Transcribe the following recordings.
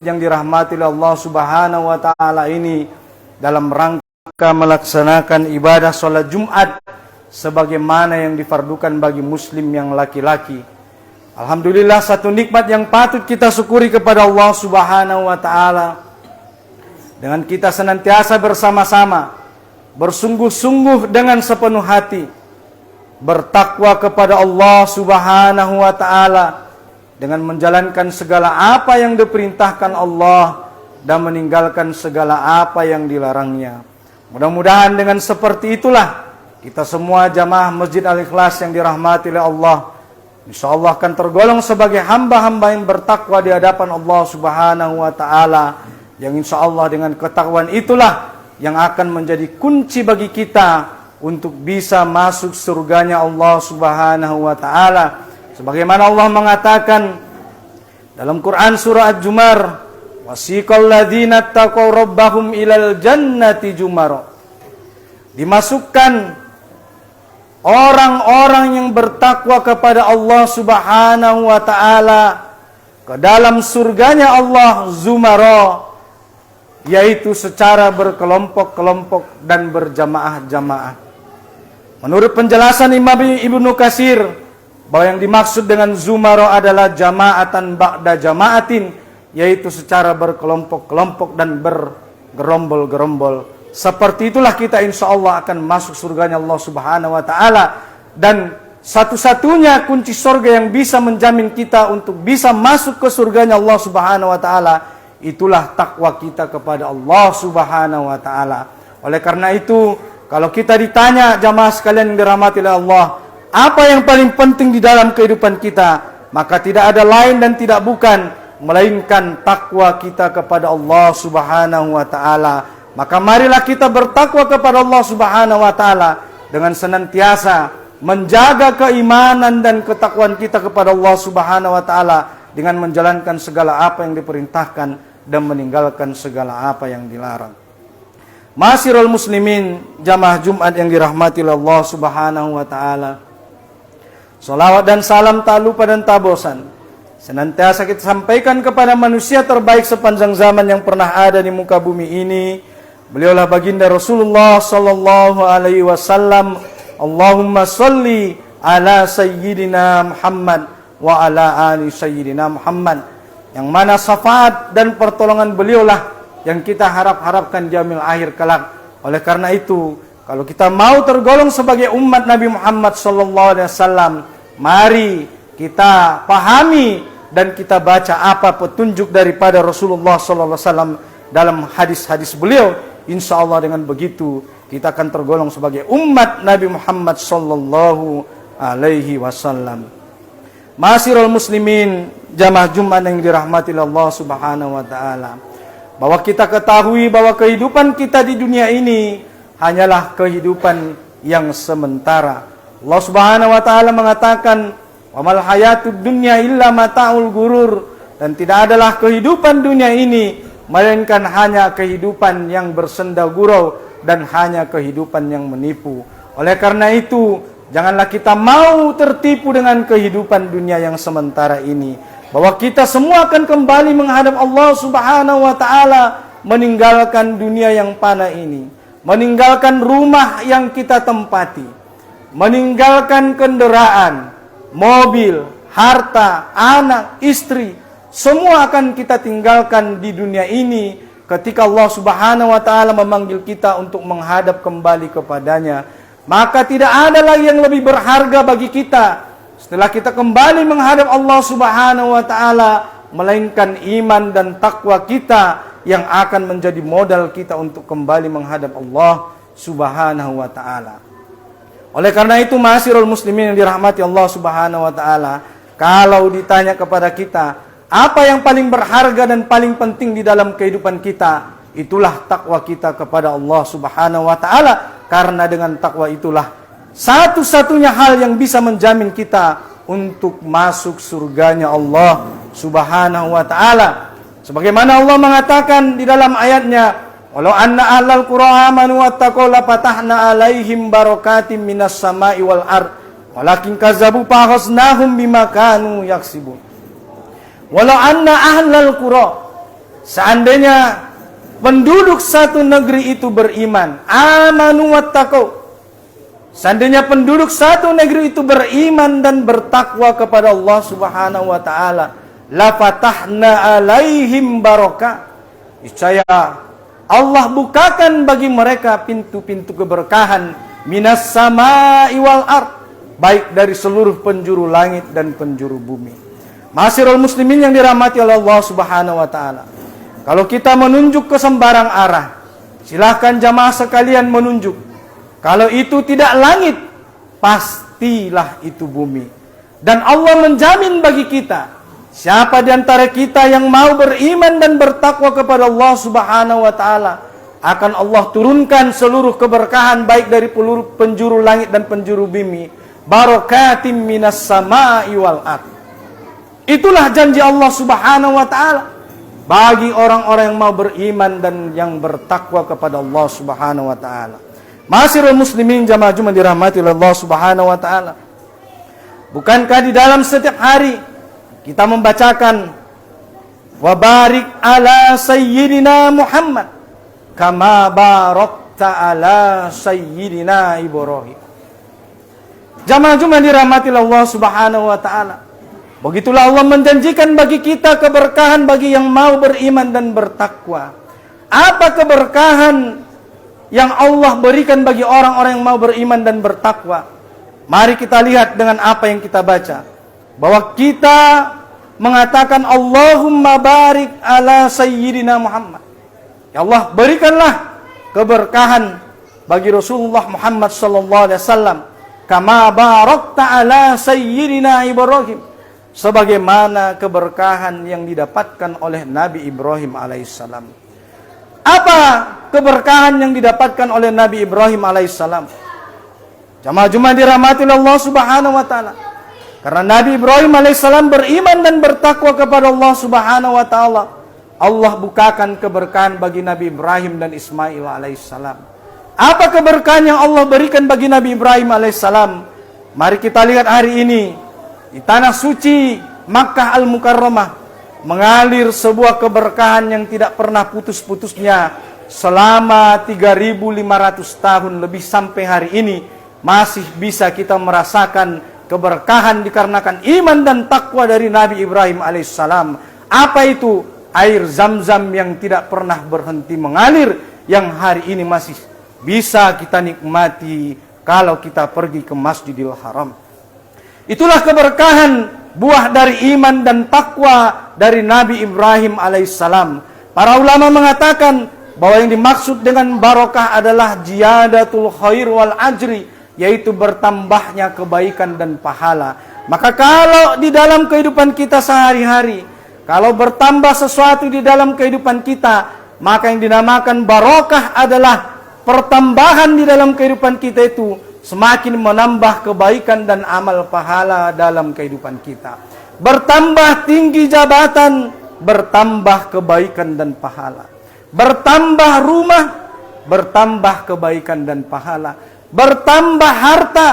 yang dirahmati oleh Allah Subhanahu wa taala ini dalam rangka melaksanakan ibadah salat Jumat sebagaimana yang difardukan bagi muslim yang laki-laki. Alhamdulillah, satu nikmat yang patut kita syukuri kepada Allah Subhanahu wa taala dengan kita senantiasa bersama-sama bersungguh-sungguh dengan sepenuh hati bertakwa kepada Allah Subhanahu wa taala dengan menjalankan segala apa yang diperintahkan Allah dan meninggalkan segala apa yang dilarangnya. Mudah-mudahan dengan seperti itulah kita semua jamaah Masjid Al-Ikhlas yang dirahmati oleh Allah, insyaallah akan tergolong sebagai hamba-hamba yang bertakwa di hadapan Allah Subhanahu wa taala, yang insyaallah dengan ketakwaan itulah yang akan menjadi kunci bagi kita untuk bisa masuk surganya Allah Subhanahu wa taala. Sebagaimana Allah mengatakan dalam Quran surah Ad-Zumar, wasiqal ladzina taqaw rabbahum ilal jannati jumara. Dimasukkan orang-orang yang bertakwa kepada Allah Subhanahu wa taala ke dalam surganya Allah zumara, yaitu secara berkelompok-kelompok dan berjamaah-jamaah. Menurut penjelasan Imam Ibnu Katsir, bahwa yang dimaksud dengan zumara adalah jama'atan ba'da jama'atin, yaitu secara berkelompok-kelompok dan bergerombol-gerombol. Seperti itulah kita insyaallah akan masuk surganya Allah Subhanahu wa taala, dan satu-satunya kunci surga yang bisa menjamin kita untuk bisa masuk ke surganya Allah Subhanahu wa taala itulah takwa kita kepada Allah Subhanahu wa taala. Oleh karena itu, kalau kita ditanya jamaah sekalian yang dirahmati oleh Allah, apa yang paling penting di dalam kehidupan kita, maka tidak ada lain dan tidak bukan melainkan takwa kita kepada Allah Subhanahu wa taala. Maka marilah kita bertakwa kepada Allah Subhanahu wa taala dengan senantiasa menjaga keimanan dan ketakwaan kita kepada Allah Subhanahu wa taala dengan menjalankan segala apa yang diperintahkan dan meninggalkan segala apa yang dilarang. Ma'asyiral muslimin, jamaah Jumat yang dirahmati oleh Allah Subhanahu wa taala. Salawat dan salam tak lupa dan tak bosan senantiasa kita sampaikan kepada manusia terbaik sepanjang zaman yang pernah ada di muka bumi ini. Beliaulah baginda Rasulullah sallallahu alaihi wasallam. Allahumma sholli ala sayyidina Muhammad wa ala ali sayyidina Muhammad, yang mana syafaat dan pertolongan beliaulah yang kita harap-harapkan di yaumil akhir kelak. Oleh karena itu, kalau kita mau tergolong sebagai umat Nabi Muhammad sallallahu alaihi wasallam, mari kita pahami dan kita baca apa petunjuk daripada Rasulullah sallallahu alaihi wasallam dalam hadis-hadis beliau. Insyaallah dengan begitu kita akan tergolong sebagai umat Nabi Muhammad sallallahu alaihi wasallam. Ma'asyiral muslimin, jamaah Jumat yang dirahmati Allah Subhanahu wa taala, bahwa kita ketahui bahwa kehidupan kita di dunia ini hanyalah kehidupan yang sementara. Allah Subhanahu wa taala mengatakan, "Wa mal hayatud dunya illa mata'ul gurur." Dan tidak adalah kehidupan dunia ini melainkan hanya kehidupan yang bersenda gurau dan hanya kehidupan yang menipu. Oleh karena itu, janganlah kita mau tertipu dengan kehidupan dunia yang sementara ini, bahwa kita semua akan kembali menghadap Allah Subhanahu wa taala, meninggalkan dunia yang fana ini, meninggalkan rumah yang kita tempati, meninggalkan kendaraan, mobil, harta, anak, istri, semua akan kita tinggalkan di dunia ini ketika Allah Subhanahu wa taala memanggil kita untuk menghadap kembali kepadanya. Maka tidak ada lagi yang lebih berharga bagi kita setelah kita kembali menghadap Allah Subhanahu wa taala melainkan iman dan takwa kita yang akan menjadi modal kita untuk kembali menghadap Allah Subhanahu wa taala. Oleh karena itu, ma'asyiral muslimin yang dirahmati Allah Subhanahu wa taala, kalau ditanya kepada kita apa yang paling berharga dan paling penting di dalam kehidupan kita, itulah takwa kita kepada Allah Subhanahu wa taala, karena dengan takwa itulah satu-satunya hal yang bisa menjamin kita untuk masuk surganya Allah Subhanahu wa taala. Sebagaimana Allah mengatakan di dalam ayatnya, "Walau anna ahlal qura amanu wattaqaw la fatahna 'alaihim barakatim minas sama'i wal ard, walakin kazzabu fakhasnahum bima kanu yaksibun." Walau anna ahlal qura, seandainya penduduk satu negeri itu beriman, amanu wattaqau, seandainya penduduk satu negeri itu beriman dan bertakwa kepada Allah Subhanahu wa taala, la fatahna alaihim barakah, niscaya Allah bukakan bagi mereka pintu-pintu keberkahan minas samai wal ard, baik dari seluruh penjuru langit dan penjuru bumi. Ma'asyiral muslimin yang dirahmati oleh Allah Subhanahu wa taala. Kalau kita menunjuk ke sembarang arah, silahkan jamaah sekalian menunjuk. Kalau itu tidak langit, pastilah itu bumi. Dan Allah menjamin bagi kita, siapa di antara kita yang mau beriman dan bertakwa kepada Allah Subhanahu wa taala, akan Allah turunkan seluruh keberkahan baik dari penjuru langit dan penjuru bumi. Barakatim minas sama'i wal ard. Itulah janji Allah Subhanahu wa taala bagi orang-orang yang mau beriman dan yang bertakwa kepada Allah Subhanahu wa taala. Ma'asyiral muslimin jamaah Jumat dirahmati oleh Allah Subhanahu wa taala. Bukankah di dalam setiap hari kita membacakan wa barik ala sayyidina Muhammad kama barakta ala sayyidina Ibrahim. Jamaah Jumat dirahmati oleh Allah Subhanahu wa taala. Begitulah Allah menjanjikan bagi kita keberkahan bagi yang mau beriman dan bertakwa. Apa keberkahan yang Allah berikan bagi orang-orang yang mau beriman dan bertakwa? Mari kita lihat dengan apa yang kita baca. Bahwa kita mengatakan Allahumma barik ala sayyidina Muhammad. Ya Allah, berikanlah keberkahan bagi Rasulullah Muhammad sallallahu alaihi wasallam kama barakta ala sayyidina Ibrahim, sebagaimana keberkahan yang didapatkan oleh Nabi Ibrahim alaihissalam. Apa keberkahan yang didapatkan oleh Nabi Ibrahim alaihissalam? Jamaah Jumat dirahmati Allah Subhanahu wa taala. Karena Nabi Ibrahim alaihissalam beriman dan bertakwa kepada Allah Subhanahu wa taala, Allah bukakan keberkahan bagi Nabi Ibrahim dan Ismail alaihissalam. Apa keberkahan yang Allah berikan bagi Nabi Ibrahim alaihissalam? Mari kita lihat hari ini. Di tanah suci Makkah Al-Mukarramah mengalir sebuah keberkahan yang tidak pernah putus-putusnya selama 3.500 tahun lebih, sampai hari ini masih bisa kita merasakan keberkahan dikarenakan iman dan takwa dari Nabi Ibrahim alaihissalam. Apa itu? Air Zam-Zam yang tidak pernah berhenti mengalir, yang hari ini masih bisa kita nikmati kalau kita pergi ke Masjidil Haram. Itulah keberkahan buah dari iman dan takwa dari Nabi Ibrahim alaihissalam. Para ulama mengatakan bahwa yang dimaksud dengan barokah adalah ziyadatul khair wal ajri, yaitu bertambahnya kebaikan dan pahala. Maka kalau di dalam kehidupan kita sehari-hari, kalau bertambah sesuatu di dalam kehidupan kita, maka yang dinamakan barokah adalah pertambahan di dalam kehidupan kita itu semakin menambah kebaikan dan amal pahala dalam kehidupan kita. Bertambah tinggi jabatan, bertambah kebaikan dan pahala. Bertambah rumah, bertambah kebaikan dan pahala. Bertambah harta,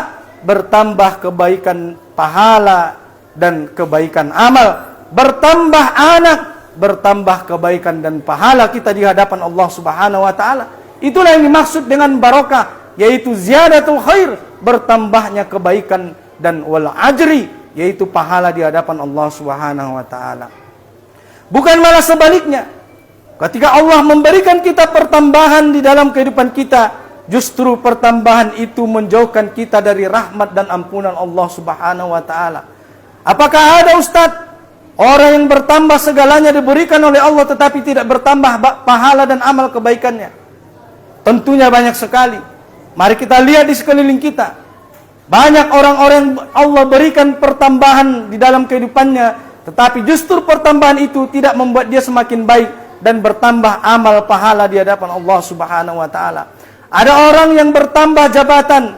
bertambah kebaikan pahala dan kebaikan amal. Bertambah anak, bertambah kebaikan dan pahala kita di hadapan Allah Subhanahu wa taala. Itulah yang dimaksud dengan barokah, yaitu ziyadatul khair, bertambahnya kebaikan, dan wal ajri, yaitu pahala di hadapan Allah Subhanahu wa taala. Bukan malah sebaliknya. Ketika Allah memberikan kita pertambahan di dalam kehidupan kita, justru pertambahan itu menjauhkan kita dari rahmat dan ampunan Allah Subhanahu wa taala. Apakah ada ustadz orang yang bertambah segalanya diberikan oleh Allah tetapi tidak bertambah pahala dan amal kebaikannya? Tentunya banyak sekali. Mari kita lihat di sekeliling kita. Banyak orang-orang yang Allah berikan pertambahan di dalam kehidupannya, tetapi justru pertambahan itu tidak membuat dia semakin baik dan bertambah amal pahala di hadapan Allah Subhanahu wa taala. Ada orang yang bertambah jabatan,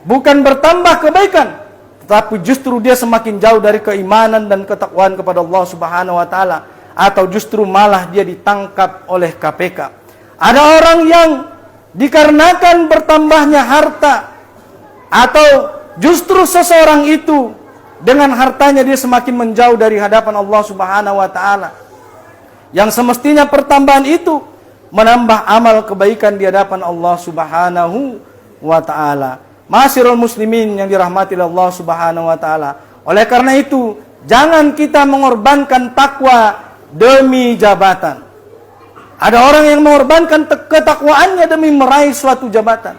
bukan bertambah kebaikan, tetapi justru dia semakin jauh dari keimanan dan ketakwaan kepada Allah Subhanahu wa taala, atau justru malah dia ditangkap oleh KPK. Ada orang yang dikarenakan bertambahnya harta, atau justru seseorang itu dengan hartanya dia semakin menjauh dari hadapan Allah Subhanahu wa taala. Yang semestinya pertambahan itu menambah amal kebaikan di hadapan Allah Subhanahu wa taala. Ma'asyiral muslimin yang dirahmati Allah Subhanahu wa taala. Oleh karena itu, jangan kita mengorbankan takwa demi jabatan. Ada orang yang mengorbankan ketakwaannya demi meraih suatu jabatan.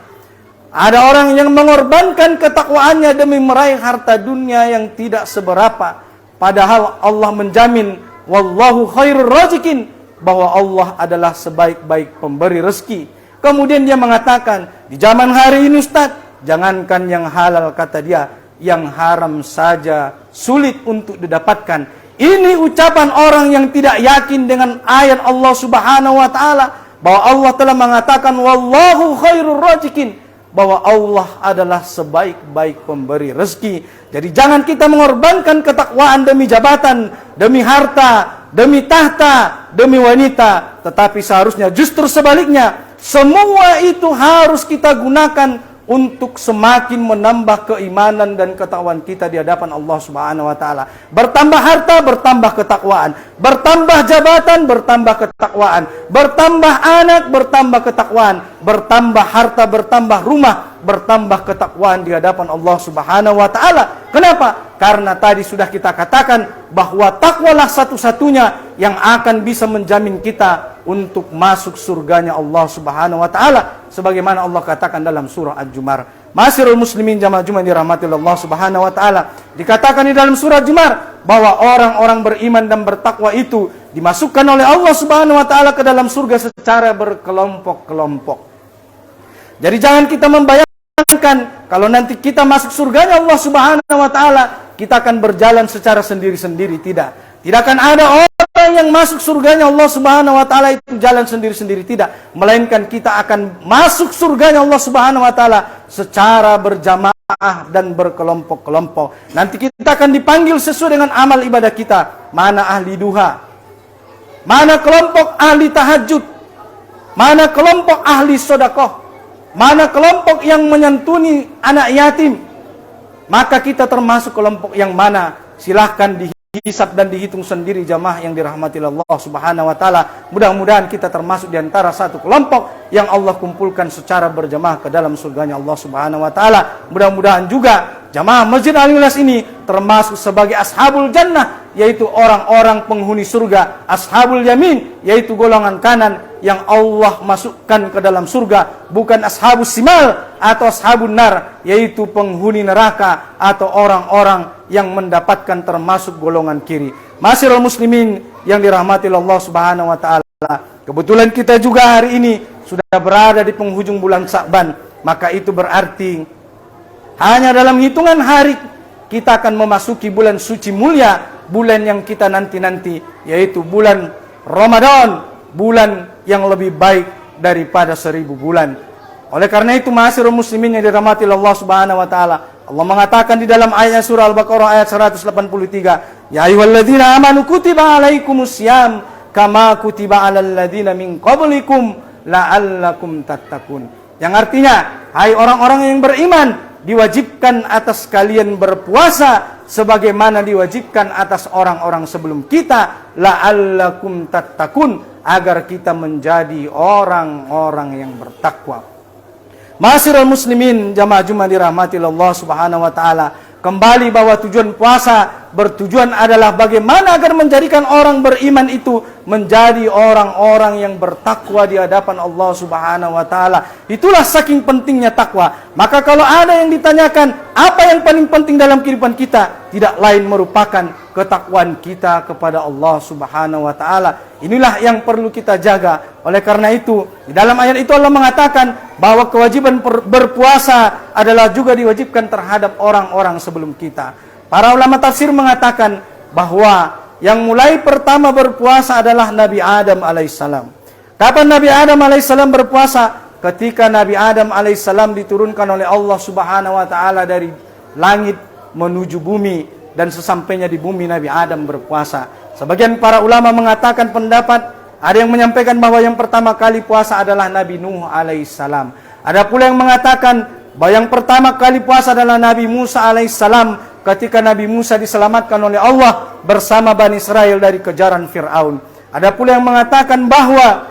Ada orang yang mengorbankan ketakwaannya demi meraih harta dunia yang tidak seberapa. Padahal Allah menjamin, wallahu khairur razikin, bahwa Allah adalah sebaik-baik pemberi rezeki. Kemudian dia mengatakan, di zaman hari ini Ustaz, jangankan yang halal, kata dia, yang haram saja sulit untuk didapatkan. Ini ucapan orang yang tidak yakin dengan ayat Allah Subhanahu wa taala bahwa Allah telah mengatakan wallahu khairur razikin, bahwa Allah adalah sebaik-baik pemberi rezeki. Jadi jangan kita mengorbankan ketakwaan demi jabatan, demi harta, demi tahta, demi wanita, tetapi seharusnya justru sebaliknya, semua itu harus kita gunakan untuk semakin menambah keimanan dan ketakwaan kita di hadapan Allah Subhanahu wa taala. Bertambah harta, bertambah ketakwaan. Bertambah jabatan, bertambah ketakwaan. Bertambah anak, bertambah ketakwaan. Bertambah harta, bertambah rumah, bertambah ketakwaan di hadapan Allah Subhanahu wa taala. Kenapa? Karena tadi sudah kita katakan bahwa takwalah satu-satunya yang akan bisa menjamin kita untuk masuk surganya Allah Subhanahu wa taala, sebagaimana Allah katakan dalam surah Al-Jumar. Ma'asyiral muslimin jamaah Jumat dirahmati Allah Subhanahu wa taala, dikatakan di dalam surah Jumar bahwa orang-orang beriman dan bertakwa itu dimasukkan oleh Allah Subhanahu wa taala ke dalam surga secara berkelompok-kelompok. Jadi jangan kita membayangkan kalau nanti kita masuk surganya Allah Subhanahu wa taala, kita akan berjalan secara sendiri-sendiri. Tidak akan ada orang yang masuk surganya Allah Subhanahu wa taala itu jalan sendiri-sendiri, tidak. Melainkan kita akan masuk surganya Allah Subhanahu wa taala secara berjamaah dan berkelompok-kelompok. Nanti kita akan dipanggil sesuai dengan amal ibadah kita. Mana ahli duha? Mana kelompok ahli tahajud? Mana kelompok ahli sedekah? Mana kelompok yang menyantuni anak yatim? Maka kita termasuk kelompok yang mana? Silahkan dihisab dan dihitung sendiri jamaah yang dirahmati Allah Subhanahu wa taala. Mudah-mudahan kita termasuk di antara satu kelompok yang Allah kumpulkan secara berjamaah ke dalam surganya Allah Subhanahu wa taala. Mudah-mudahan juga jamaah Masjid Al-Ikhlas ini termasuk sebagai ashabul jannah, yaitu orang-orang penghuni surga. Ashabul yamin, yaitu golongan kanan yang Allah masukkan ke dalam surga, bukan ashabus simal atau ashabun nar, yaitu penghuni neraka atau orang-orang yang mendapatkan termasuk golongan kiri. Ma'asyiral muslimin yang dirahmati Allah Subhanahu wa taala, kebetulan kita juga hari ini sudah berada di penghujung bulan Sya'ban, maka itu berarti hanya dalam hitungan hari kita akan memasuki bulan suci mulia, bulan yang kita nanti-nanti, yaitu bulan Ramadan, bulan yang lebih baik daripada 1000 bulan. Oleh karena itu, ma'asyiral muslimin yang dirahmati Allah Subhanahu wa taala, Allah mengatakan di dalam ayat surah Al-Baqarah ayat 183, ya ayyuhalladzina amanu kutiba alaikumusiyam kama kutiba alal ladzina min qablikum la'allakum tattaqun. Yang artinya, hai orang-orang yang beriman, diwajibkan atas kalian berpuasa sebagaimana diwajibkan atas orang-orang sebelum kita, la'allakum tattaqun, agar kita menjadi orang-orang yang bertakwa. Ma'asyiral muslimin jamaah Jumat dirahmati Allah Subhanahu wa taala, kembali bahwa tujuan puasa bertujuan adalah bagaimana agar menjadikan orang beriman itu menjadi orang-orang yang bertakwa di hadapan Allah Subhanahu wa taala. Itulah saking pentingnya takwa. Maka kalau ada yang ditanyakan apa yang paling penting dalam kehidupan kita, tidak lain merupakan ketakwaan kita kepada Allah Subhanahu wa taala. Inilah yang perlu kita jaga. Oleh karena itu, di dalam ayat itu Allah mengatakan bahwa kewajiban berpuasa adalah juga diwajibkan terhadap orang-orang sebelum kita. Para ulama tafsir mengatakan bahwa yang mulai pertama berpuasa adalah Nabi Adam alaihissalam. Kapan Nabi Adam alaihissalam berpuasa? Ketika Nabi Adam alaihissalam diturunkan oleh Allah Subhanahu wa taala dari langit menuju bumi, dan sesampainya di bumi Nabi Adam berpuasa. Sebagian para ulama mengatakan pendapat, ada yang menyampaikan bahwa yang pertama kali puasa adalah Nabi Nuh alaihissalam. Ada pula yang mengatakan bahwa yang pertama kali puasa adalah Nabi Musa alaihissalam, ketika Nabi Musa diselamatkan oleh Allah bersama Bani Israel dari kejaran Fir'aun. Ada pula yang mengatakan bahwa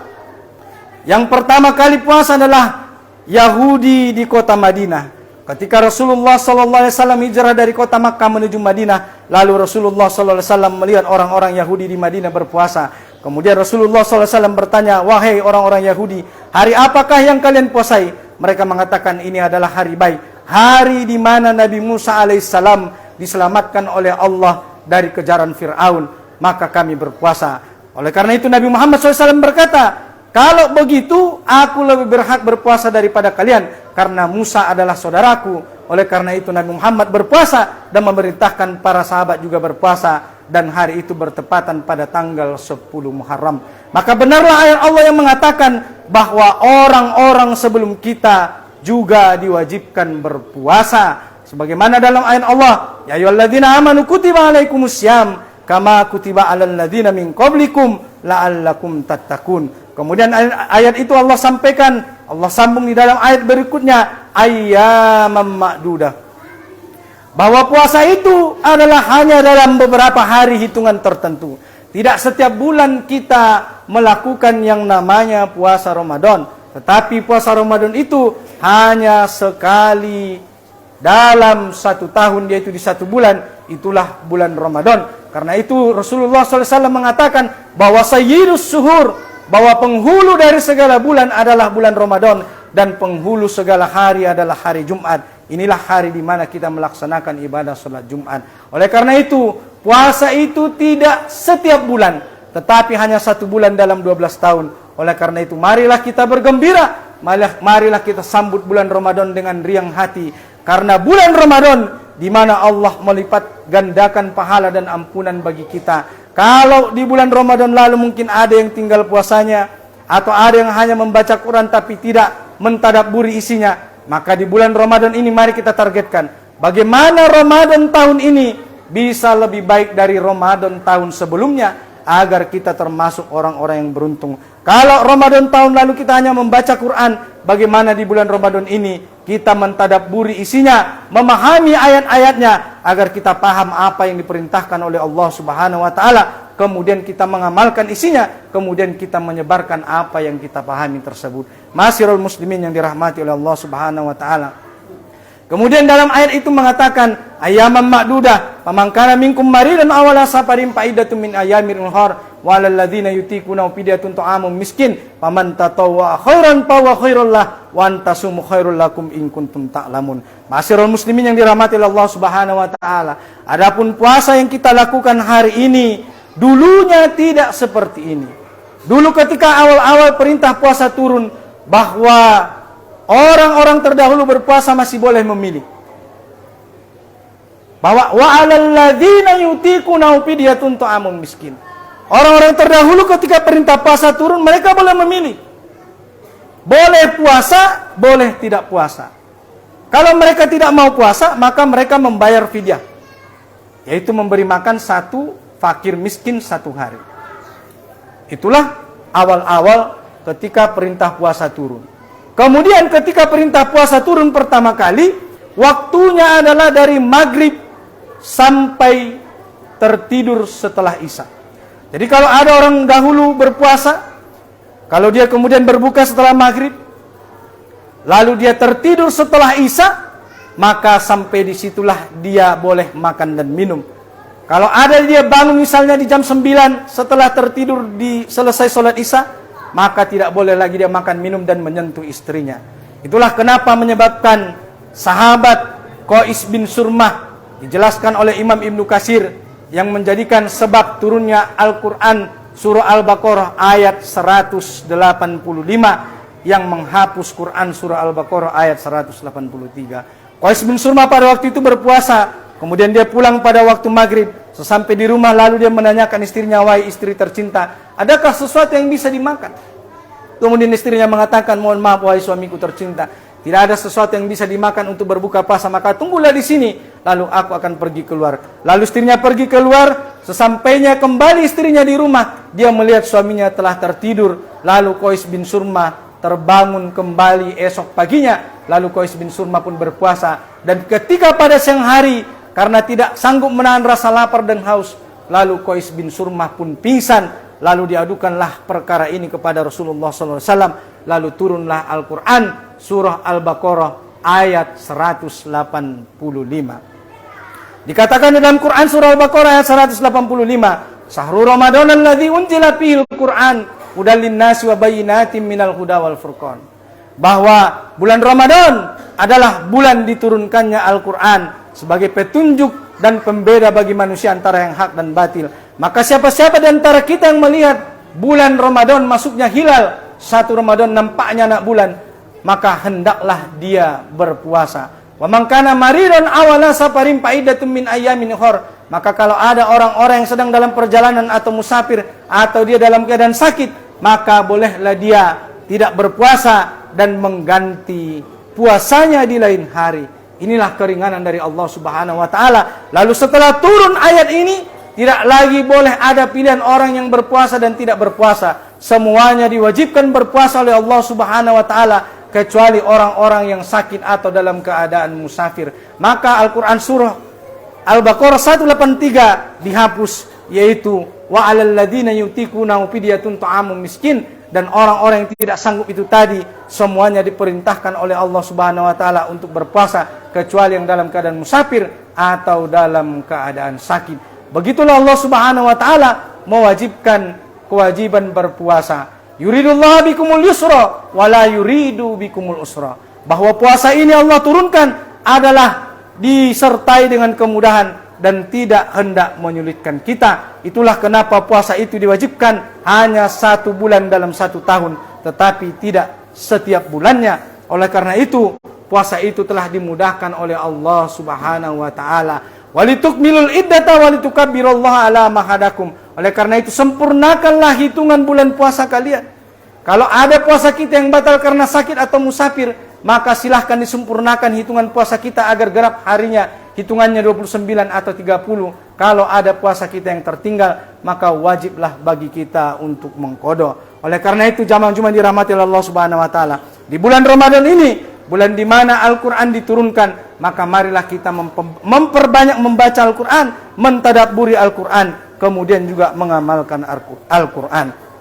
yang pertama kali puasa adalah Yahudi di kota Madinah. Ketika Rasulullah SAW hijrah dari kota Makkah menuju Madinah, lalu Rasulullah SAW melihat orang-orang Yahudi di Madinah berpuasa. Kemudian Rasulullah SAW bertanya, wahai orang-orang Yahudi, hari apakah yang kalian puasai? Mereka mengatakan ini adalah hari baik, hari di mana Nabi Musa alaihissalam diselamatkan oleh Allah dari kejaran Fir'aun, maka kami berpuasa. Oleh karena itu Nabi Muhammad SAW berkata, kalau begitu aku lebih berhak berpuasa daripada kalian, karena Musa adalah saudaraku. Oleh karena itu Nabi Muhammad berpuasa dan memerintahkan para sahabat juga berpuasa, dan hari itu bertepatan pada tanggal 10 Muharram. Maka benarlah ayat Allah yang mengatakan bahwa orang-orang sebelum kita juga diwajibkan berpuasa. Sebagaimana dalam ayat Allah, ya ayyuhalladzina amanu kutiba alaikumussyam kama kutiba alal ladzina min qablikum la'allakum tattaqun. Kemudian ayat itu Allah sampaikan, Allah sambung di dalam ayat berikutnya, ayyaman ma'dudah, bahwa puasa itu adalah hanya dalam beberapa hari hitungan tertentu. Tidak setiap bulan kita melakukan yang namanya puasa Ramadan, tetapi puasa Ramadan itu hanya sekali dalam 1 tahun, yaitu di 1 bulan, itulah bulan Ramadan. Karena itu Rasulullah SAW mengatakan bahwa sayyidus suhur, bahwa penghulu dari segala bulan adalah bulan Ramadan, dan penghulu segala hari adalah hari Jumat. Inilah hari di mana kita melaksanakan ibadah salat Jumat. Oleh karena itu, puasa itu tidak setiap bulan, tetapi hanya 1 bulan dalam 12 tahun. Oleh karena itu, marilah kita bergembira, marilah kita sambut bulan Ramadan dengan riang hati. Karena bulan Ramadan di mana Allah melipat gandakan pahala dan ampunan bagi kita. Kalau di bulan Ramadan lalu mungkin ada yang tinggal puasanya, atau ada yang hanya membaca Quran tapi tidak mentadabburi isinya, maka di bulan Ramadan ini mari kita targetkan bagaimana Ramadan tahun ini bisa lebih baik dari Ramadan tahun sebelumnya, agar kita termasuk orang-orang yang beruntung. Kalau Ramadan tahun lalu kita hanya membaca Quran, bagaimana di bulan Ramadan ini kita mentadabburi isinya, memahami ayat-ayatnya, agar kita paham apa yang diperintahkan oleh Allah Subhanahu wa taala, kemudian kita mengamalkan isinya, kemudian kita menyebarkan apa yang kita pahami tersebut. Ma'asyiral muslimin yang dirahmati oleh Allah Subhanahu wa taala. Kemudian dalam ayat itu mengatakan ayyaman ma'dudah, faman kana minkum maridan aw ala safarin fa iddatun min ayyamin ukhra wa lal ladzina yutiquna fidyatun ta'amun miskin faman tatawwa khairan fa huwa khairul lah wa antasumu khairul lakum in kuntum ta'lamun. Ma'asyiral muslimin yang dirahmati Allah Subhanahu wa taala, adapun puasa yang kita lakukan hari ini dulunya tidak seperti ini. Dulu ketika awal-awal perintah puasa turun, bahwa orang-orang terdahulu berpuasa masih boleh memilih. Bahwa wa 'alal ladzina yutiquna fidyatun ta'amun miskin. Orang-orang terdahulu ketika perintah puasa turun, mereka boleh memilih. Boleh puasa, boleh tidak puasa. Kalau mereka tidak mau puasa, maka mereka membayar fidyah, yaitu memberi makan 1 fakir miskin 1 hari. Itulah awal-awal ketika perintah puasa turun. Kemudian ketika perintah puasa turun pertama kali, waktunya adalah dari maghrib sampai tertidur setelah isya. Jadi kalau ada orang dahulu berpuasa, kalau dia kemudian berbuka setelah maghrib, lalu dia tertidur setelah isya, maka sampai disitulah dia boleh makan dan minum. Kalau ada dia bangun misalnya di jam 9 setelah tertidur selesai sholat isya, maka tidak boleh lagi dia makan minum dan menyentuh istrinya. Itulah kenapa menyebabkan sahabat Qais bin Surmah, dijelaskan oleh Imam Ibnu Katsir, yang menjadikan sebab turunnya Al-Quran surah Al-Baqarah ayat 185, yang menghapus Quran surah Al-Baqarah ayat 183. Qais bin Surmah pada waktu itu berpuasa, kemudian dia pulang pada waktu maghrib. Sesampai di rumah lalu dia menanyakan istrinya, wahai istri tercinta, adakah sesuatu yang bisa dimakan? Kemudian istrinya mengatakan, mohon maaf wahai suamiku tercinta, tidak ada sesuatu yang bisa dimakan untuk berbuka puasa, maka tunggulah di sini, lalu aku akan pergi keluar. Lalu istrinya pergi keluar, sesampainya kembali istrinya di rumah, dia melihat suaminya telah tertidur. Lalu Qais bin Surmah terbangun kembali esok paginya, lalu Qais bin Surmah pun berpuasa. Dan ketika pada siang hari, karena tidak sanggup menahan rasa lapar dan haus, lalu Qais bin Surmah pun pingsan. Lalu diadukanlah perkara ini kepada Rasulullah SAW. Lalu turunlah Al-Quran, surah Al-Baqarah ayat 185. Dikatakan dalam Quran surah Al-Baqarah ayat 185, Syahrul Ramadan alladzi unzila fihil Qur'an hudal linnasi wa bayyinatin minal huda wal furqan. Bahwa bulan Ramadan adalah bulan diturunkannya Al-Quran sebagai petunjuk dan pembeda bagi manusia antara yang hak dan batil. Maka siapa-siapa di antara kita yang melihat bulan Ramadan masuknya hilal, 1 Ramadan nampaknya anak bulan, maka hendaklah dia berpuasa. Wa man kana maridan awala safarin faidatun min ayyamin ukhra. Maka kalau ada orang-orang yang sedang dalam perjalanan atau musafir atau dia dalam keadaan sakit, maka bolehlah dia tidak berpuasa dan mengganti puasanya di lain hari. Inilah keringanan dari Allah Subhanahu wa taala. Lalu setelah turun ayat ini, tidak lagi boleh ada pilihan orang yang berpuasa dan tidak berpuasa. Semuanya diwajibkan berpuasa oleh Allah Subhanahu wa taala kecuali orang-orang yang sakit atau dalam keadaan musafir. Maka Al-Qur'an surah Al-Baqarah 183 dihapus, yaitu wa 'alal ladzina yutiquna fidyatun ta'amun miskin, dan orang-orang yang tidak sanggup itu tadi semuanya diperintahkan oleh Allah Subhanahu wa taala untuk berpuasa kecuali yang dalam keadaan musafir atau dalam keadaan sakit. Begitulah Allah Subhanahu wa taala mewajibkan kewajiban berpuasa. Yuridullahu bikumul yusra wa la yuridu bikumul usra. Bahwa puasa ini Allah turunkan adalah disertai dengan kemudahan dan tidak hendak menyulitkan kita. Itulah kenapa puasa itu diwajibkan hanya 1 bulan dalam 1 tahun, tetapi tidak setiap bulannya. Oleh karena itu, puasa itu telah dimudahkan oleh Allah Subhanahu wa taala. Walitukmilul iddata walitukabbirullaha ala ma hadakum. Oleh karena itu, sempurnakanlah hitungan bulan puasa kalian. Kalau ada puasa kita yang batal karena sakit atau musafir, maka silahkan disempurnakan hitungan puasa kita agar genap harinya, hitungannya 29 atau 30. Kalau ada puasa kita yang tertinggal, maka wajiblah bagi kita untuk mengqada. Oleh karena itu, jamaah Jumat dirahmati Allah Subhanahu wa taala, di bulan Ramadan ini, bulan di mana Al-Quran diturunkan, maka marilah kita memperbanyak membaca Al-Quran, mentadabburi Al-Quran, kemudian juga mengamalkan Al-Quran.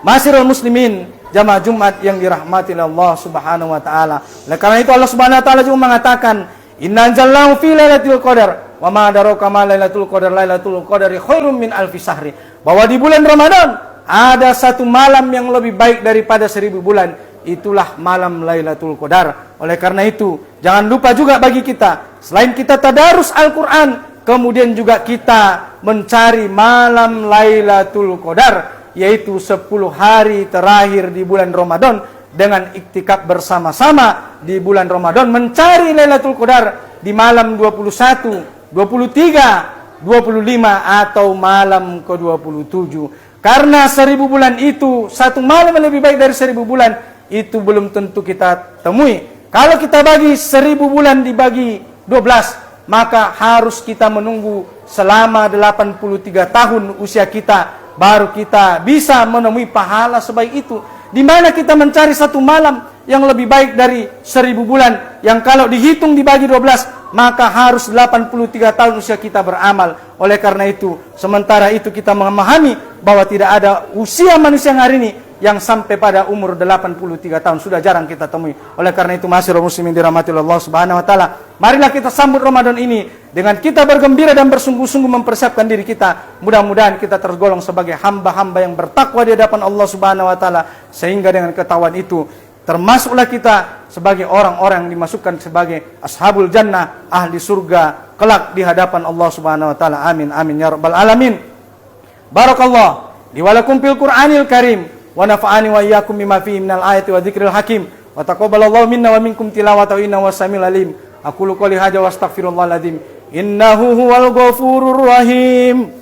Ma'asyiral muslimin, jamaah Jumat yang dirahmati Allah Subhanahu wa taala. Oleh karena itu Allah Subhanahu wa taala juga mengatakan, "Inna anzalnahu fi lailatul qadar, wa ma adraka ma lailatul qadar, lailatul qadari khairum min alfi syahri." Bahwa di bulan Ramadan ada 1 malam yang lebih baik daripada 1000 bulan. Itulah malam Lailatul Qadar. Oleh karena itu, jangan lupa juga bagi kita, selain kita tadarus Al-Quran, kemudian juga kita mencari malam Lailatul Qadar, yaitu 10 hari terakhir di bulan Ramadan, dengan iktikaf bersama-sama di bulan Ramadan, mencari Lailatul Qadar di malam 21, 23, 25 atau malam ke-27. Karena 1000 bulan itu, 1 malam lebih baik dari 1000 bulan, itu belum tentu kita temui. Kalau kita bagi 1000 bulan dibagi 12, maka harus kita menunggu selama 83 tahun usia kita, baru kita bisa menemui pahala sebaik itu. Di mana kita mencari 1 malam yang lebih baik dari 1000 bulan, yang kalau dihitung dibagi 12, maka harus 83 tahun usia kita beramal. Oleh karena itu, sementara itu kita memahami bahwa tidak ada usia manusia yang hari ini yang sampai pada umur 83 tahun, sudah jarang kita temui. Oleh karena itu, ma'asyiral muslimin dirahmati Allah Subhanahu wa taala, marilah kita sambut Ramadan ini dengan kita bergembira dan bersungguh-sungguh mempersiapkan diri kita. Mudah-mudahan kita tergolong sebagai hamba-hamba yang bertakwa di hadapan Allah Subhanahu wa taala, sehingga dengan ketahuan itu termasuklah kita sebagai orang-orang yang dimasukkan sebagai ashabul jannah, ahli surga kelak di hadapan Allah Subhanahu wa taala. Amin amin ya rabbal alamin. Barakallah li wa lakum fil Qur'anil Karim, wa nafa'ani wa iyyakum bima fihi minal ayati wa dzikril hakim, wa taqabbalallahu minna wa minkum tilawatahu innahu was-sami'ul alim. Aqulu qouli hadza wa astaghfirullahal adzim, innahu huwal ghafurur rahim.